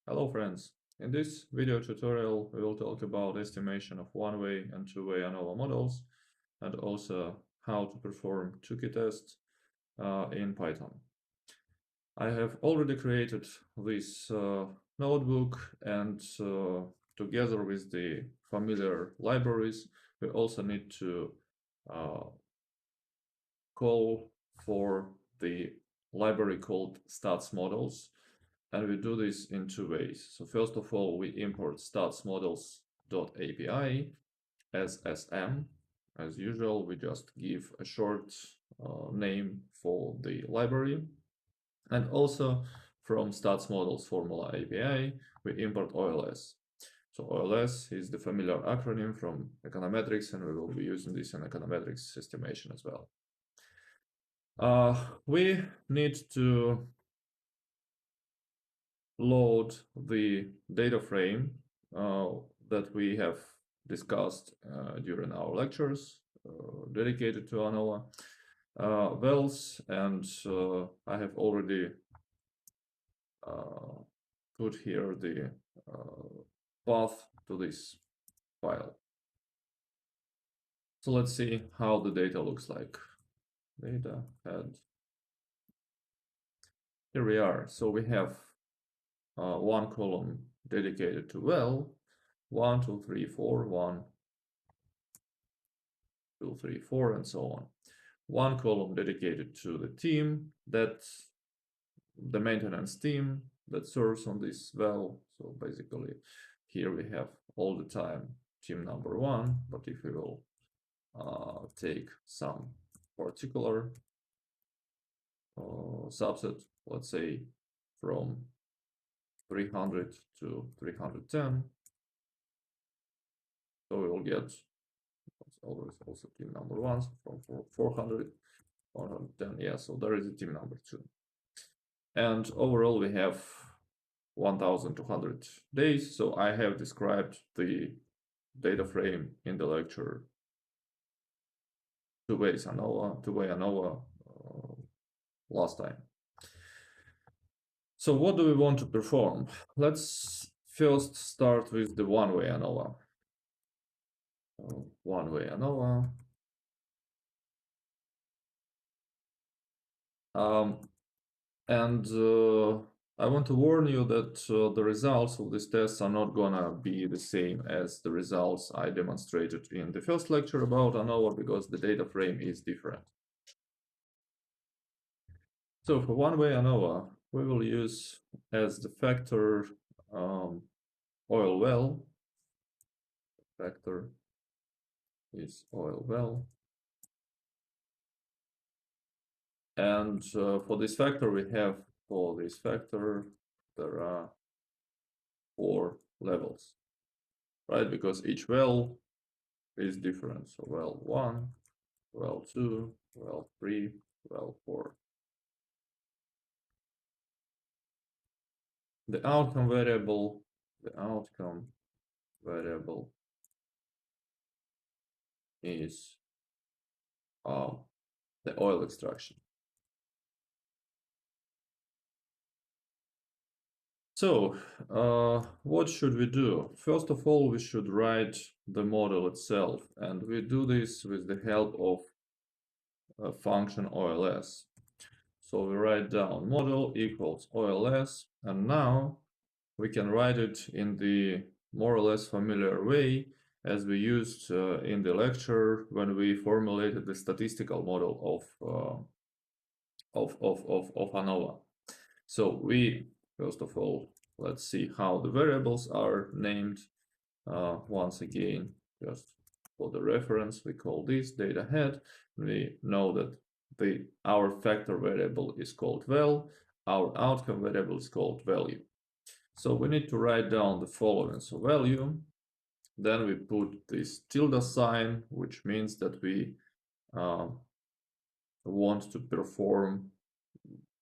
Hello friends, in this video tutorial we will talk about estimation of one-way and two-way ANOVA models and also how to perform Tukey tests in Python. I have already created this notebook and together with the familiar libraries we also need to call for the library called statsmodels. And we do this in two ways. So first of all, we import statsmodels.api as SM. As usual, we just give a short name for the library. And also from statsmodels formula API, we import OLS. So OLS is the familiar acronym from econometrics, and we will be using this in econometrics estimation as well. We need to load the data frame that we have discussed during our lectures dedicated to ANOVA wells, and I have already put here the path to this file. So let's see how the data looks like. Data head. Here we are. So we have one column dedicated to well, 1, 2, 3, 4, 1, 2, 3, 4, and so on. One column dedicated to the team, that's the maintenance team that serves on this well. So basically here we have all the time team number 1, but if we will take some particular subset, let's say from 300 to 310, so we will get always also team number 1, so from 400 110, yeah, so there is a team number 2. And overall we have 1200 days. So I have described the data frame in the lecture two-way ANOVA last time. So what do we want to perform? Let's first start with the one-way ANOVA. One-way ANOVA. And I want to warn you that the results of these tests are not gonna be the same as the results I demonstrated in the first lecture about ANOVA, because the data frame is different. So for one-way ANOVA, we will use as the factor oil well. The factor is oil well. And for this factor, there are 4 levels, right? Because each well is different. So well 1, well 2, well 3, well 4. The outcome variable is the oil extraction. So what should we do? First of all, we should write the model itself, and we do this with the help of a function OLS. So we write down model equals OLS, and now we can write it in the more or less familiar way as we used in the lecture when we formulated the statistical model of ANOVA. So we, first of all, let's see how the variables are named. Once again, just for the reference, we call this data head. We know that our factor variable is called val, our outcome variable is called value. So we need to write down the following. So value, then we put this tilde sign, which means that we want to perform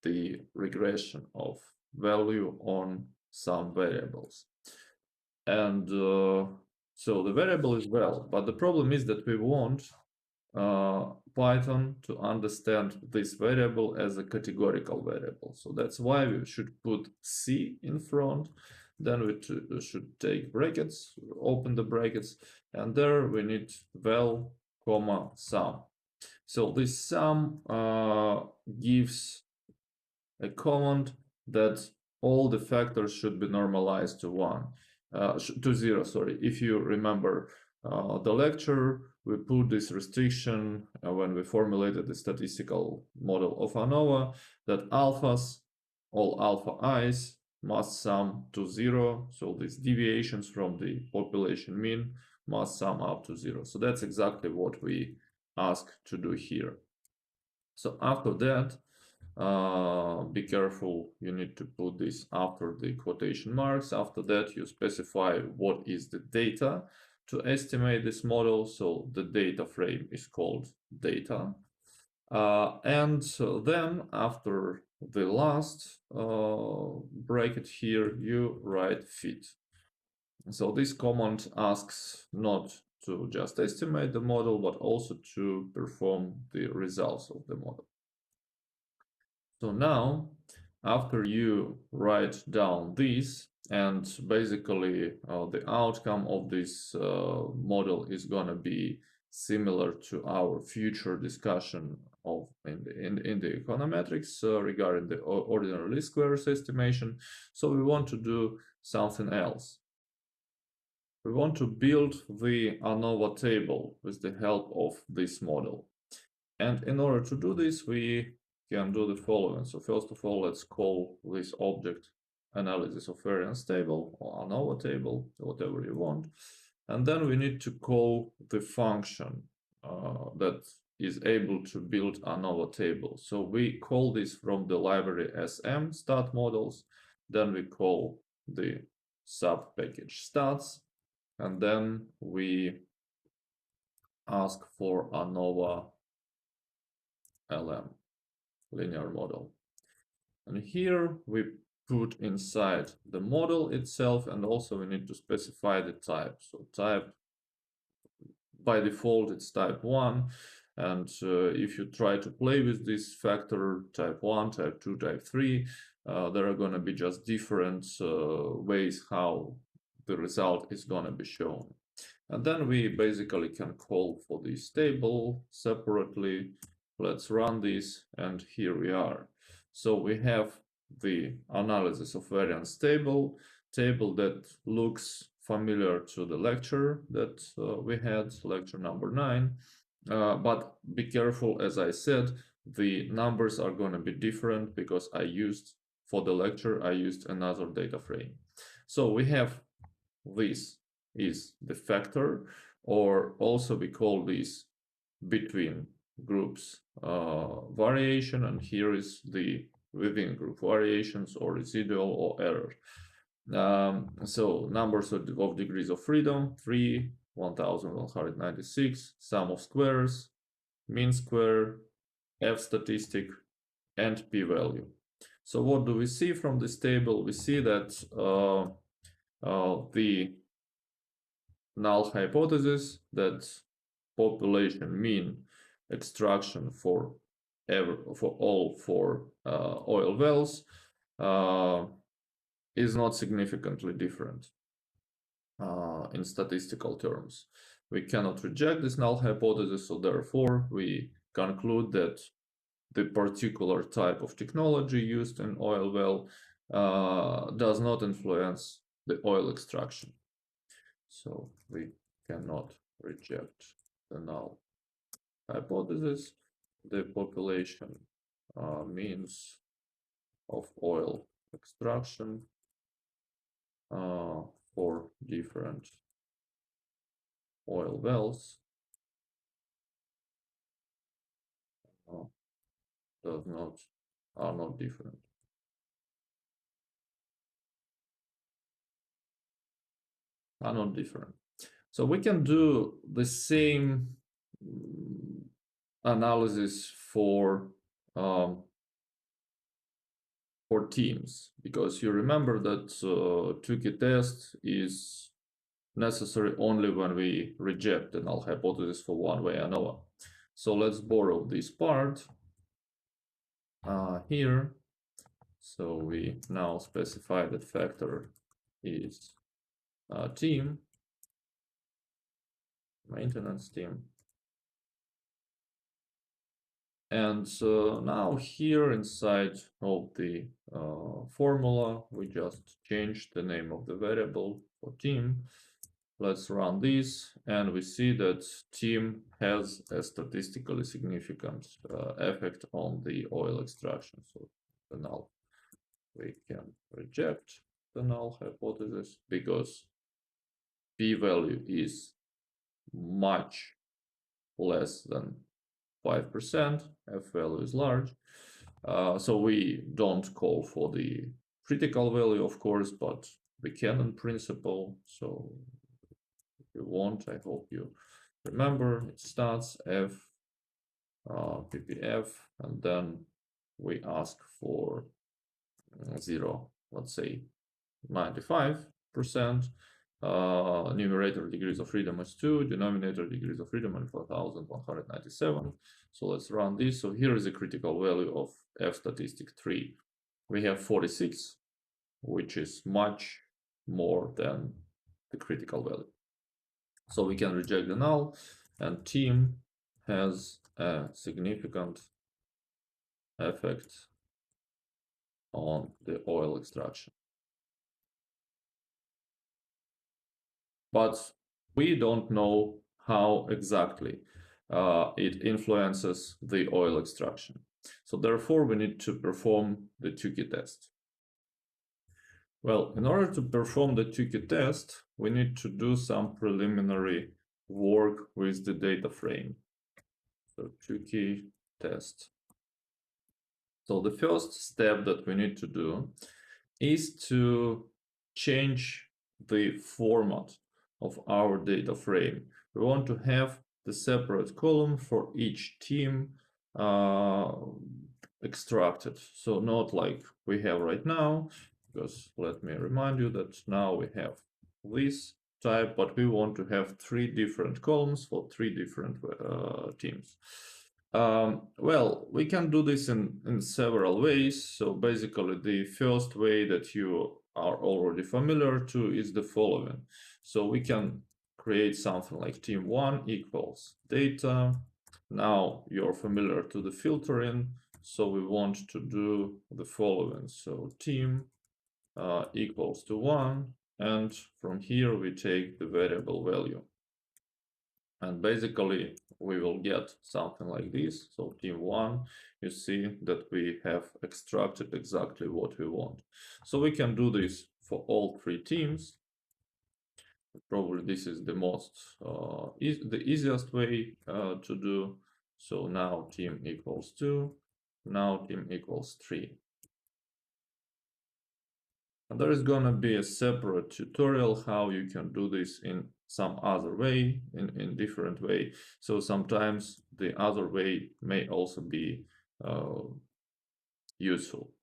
the regression of value on some variables. And so the variable is val, but the problem is that we want Python to understand this variable as a categorical variable. So that's why we should put C in front. Then we should take brackets, open the brackets, and there we need val, comma, sum. So this sum gives a command that all the factors should be normalized to to 0, sorry. If you remember the lecture, we put this restriction when we formulated the statistical model of ANOVA that alphas, all alpha i's, must sum to 0. So these deviations from the population mean must sum up to 0. So that's exactly what we ask to do here. So after that, be careful, you need to put this after the quotation marks. After that, you specify what is the data to estimate this model. So the data frame is called data. And then after the last bracket here, you write fit. So this command asks not to just estimate the model, but also to perform the results of the model. So now, after you write down this, and basically the outcome of this model is going to be similar to our future discussion of in the econometrics regarding the ordinary least squares estimation. So we want to do something else. We want to build the ANOVA table with the help of this model. And in order to do this, we can do the following. So first of all, let's call this object analysis of variance table or ANOVA table, whatever you want. And then we need to call the function that is able to build ANOVA table. So we call this from the library SM stat models. Then we call the sub package stats. And then we ask for ANOVA LM, linear model. And here we put inside the model itself, and also we need to specify the type. So type, by default, it's type 1. And if you try to play with this factor, type 1, type 2, type 3, there are going to be just different ways how the result is going to be shown. And then we basically can call for this table separately. Let's run this, and here we are. So we have the analysis of variance table that looks familiar to the lecture that we had, lecture number 9. But be careful, as I said, the numbers are going to be different because for the lecture, I used another data frame. So we have this is the factor, or also we call this between groups variation, and here is the within group variations or residual or error. So numbers of degrees of freedom, 3, 1196, sum of squares, mean square, F statistic, and p-value. So what do we see from this table? We see that the null hypothesis that population mean extraction for all four oil wells is not significantly different in statistical terms. We cannot reject this null hypothesis, so therefore we conclude that the particular type of technology used in oil well does not influence the oil extraction. So we cannot reject the null hypothesis. The population means of oil extraction for different oil wells are not different. Are not different. So we can do the same analysis for teams, because you remember that Tukey test is necessary only when we reject the null hypothesis for one-way ANOVA. So let's borrow this part here. So we now specify that factor is team, maintenance team. And now here inside of the formula, we just change the name of the variable for team. Let's run this, and we see that team has a statistically significant effect on the oil extraction. So the null, we can reject the null hypothesis because p-value is much less than 5%, f-value is large. So we don't call for the critical value, of course, but we can in principle. So if you want, I hope you remember, it starts f ppf, and then we ask for 0, let's say 95%. Numerator degrees of freedom is 2, denominator degrees of freedom is 4197. So let's run this. So here is a critical value of f statistic 3. We have 46, which is much more than the critical value. So we can reject the null, and team has a significant effect on the oil extraction. But we don't know how exactly it influences the oil extraction. So therefore, we need to perform the Tukey test. Well, in order to perform the Tukey test, we need to do some preliminary work with the data frame. So Tukey test. So the first step that we need to do is to change the format of our data frame. We want to have the separate column for each team extracted. So not like we have right now, because let me remind you that now we have this type, but we want to have 3 different columns for 3 different teams. Well, we can do this in several ways. So basically, the first way that you are already familiar to is the following. So we can create something like team1 equals data. Now you're familiar to the filtering. So we want to do the following. So team equals to 1. And from here, we take the variable value. And basically, we will get something like this. So team1, you see that we have extracted exactly what we want. So we can do this for all 3 teams. Probably this is the most, the easiest way to do. So now team equals 2, now team equals 3. And there is going to be a separate tutorial how you can do this in some other way, in different way. So sometimes the other way may also be useful.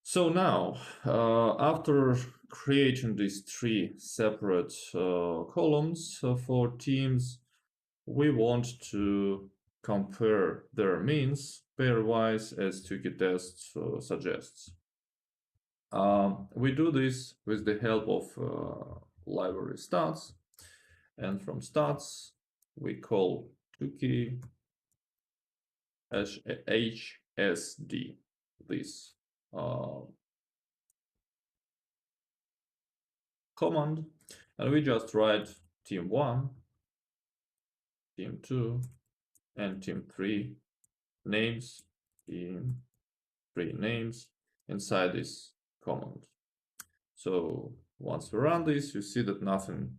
So now, after creating these 3 separate columns for teams, we want to compare their means pairwise as Tukey test suggests. We do this with the help of library stats, and from stats we call Tukey HSD, this command, and we just write team1, team2, and team3 names, team3 names inside this command. So once we run this, you see that nothing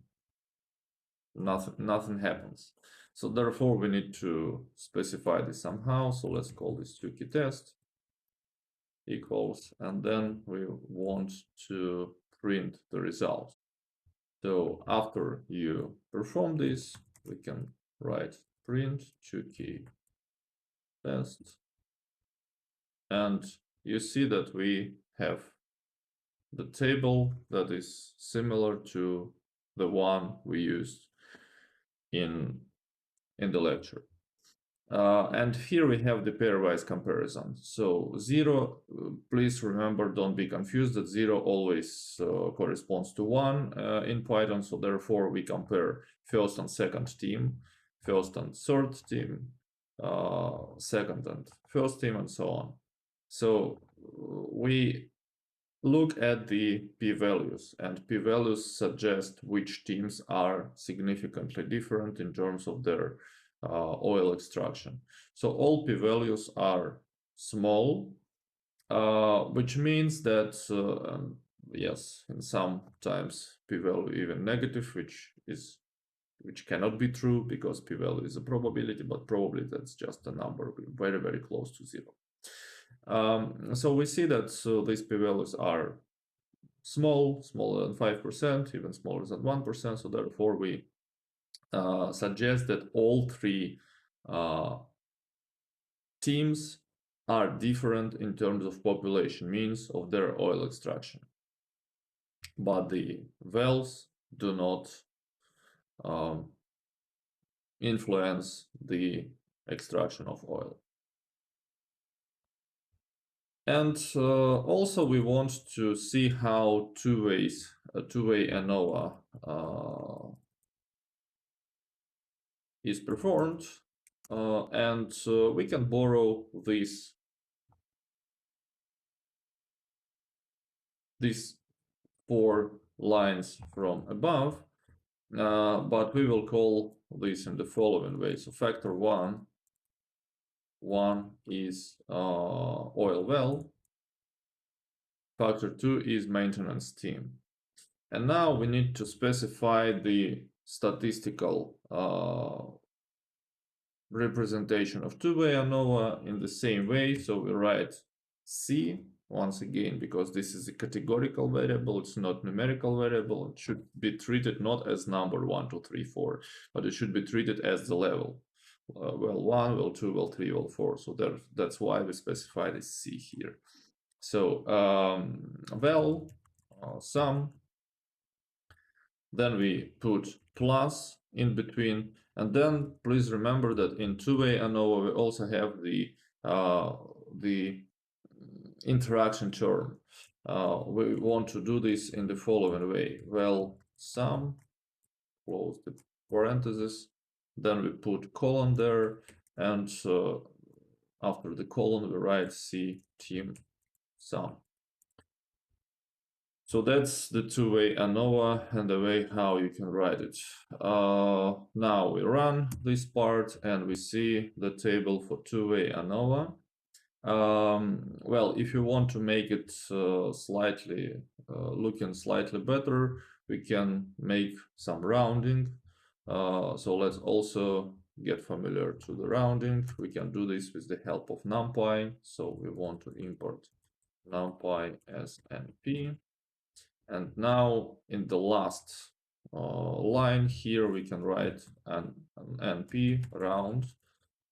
happens. So therefore, we need to specify this somehow. So let's call this Tukey test equals, and then we want to print the result. So after you perform this, we can write print Tukey test, and you see that we have the table that is similar to the one we used in the lecture. And here we have the pairwise comparison. So 0, please remember, don't be confused that 0 always corresponds to 1 in Python. So therefore we compare first and second team, first and third team, second and first team, and so on. So we look at the p-values, and p-values suggest which teams are significantly different in terms of their oil extraction. So all p-values are small, which means that yes, in sometimes p-value even negative, which cannot be true because p-value is a probability, but probably that's just a number very, very close to 0. So we see that these p-values are small, smaller than 5%, even smaller than 1%. So therefore we suggest that all three teams are different in terms of population means of their oil extraction. But the wells do not influence the extraction of oil. And also we want to see how two-way ANOVA is performed, and we can borrow these 4 lines from above, but we will call this in the following way. So factor 1 is oil well, factor 2 is maintenance team. And now we need to specify the statistical representation of two-way ANOVA in the same way. So we write C once again, because this is a categorical variable, it's not numerical variable. It should be treated not as number 1, 2, 3, 4, but it should be treated as the level. Well 1, well 2, well 3, well 4. So that's why we specify this C here. So sum, then we put plus in between, and then please remember that in two-way ANOVA we also have the interaction term. We want to do this in the following way. Well, sum, close the parenthesis, then we put colon there, and after the colon we write C team sum. So that's the two-way ANOVA and the way how you can write it. Now we run this part and we see the table for two-way ANOVA. Well, if you want to make it looking slightly better, we can make some rounding. So let's also get familiar to the rounding. We can do this with the help of NumPy. So we want to import NumPy as NP. And now in the last line here, we can write an NP round,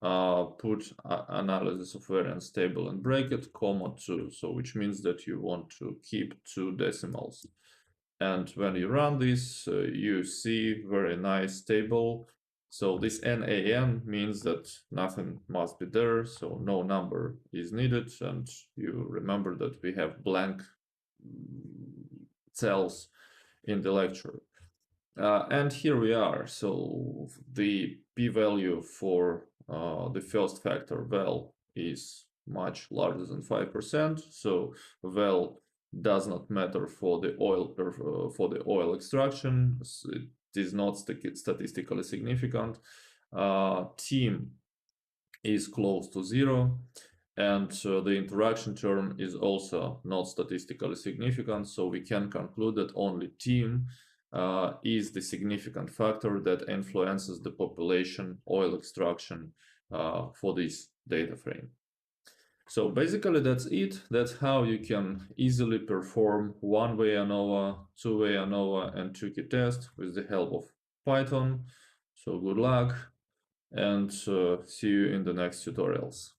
put analysis of variance table and bracket, comma 2. So which means that you want to keep 2 decimals. And when you run this, you see very nice table. So this NaN means that nothing must be there, so no number is needed. And you remember that we have blank cells in the lecture. And here we are. So the p-value for the first factor val is much larger than 5%. So val does not matter for the oil extraction. It is not statistically significant. Team is close to 0. And the interaction term is also not statistically significant, so we can conclude that only team is the significant factor that influences the population oil extraction for this data frame. So basically that's it. That's how you can easily perform one-way ANOVA, two-way ANOVA, and Tukey test with the help of Python. So good luck, and see you in the next tutorials.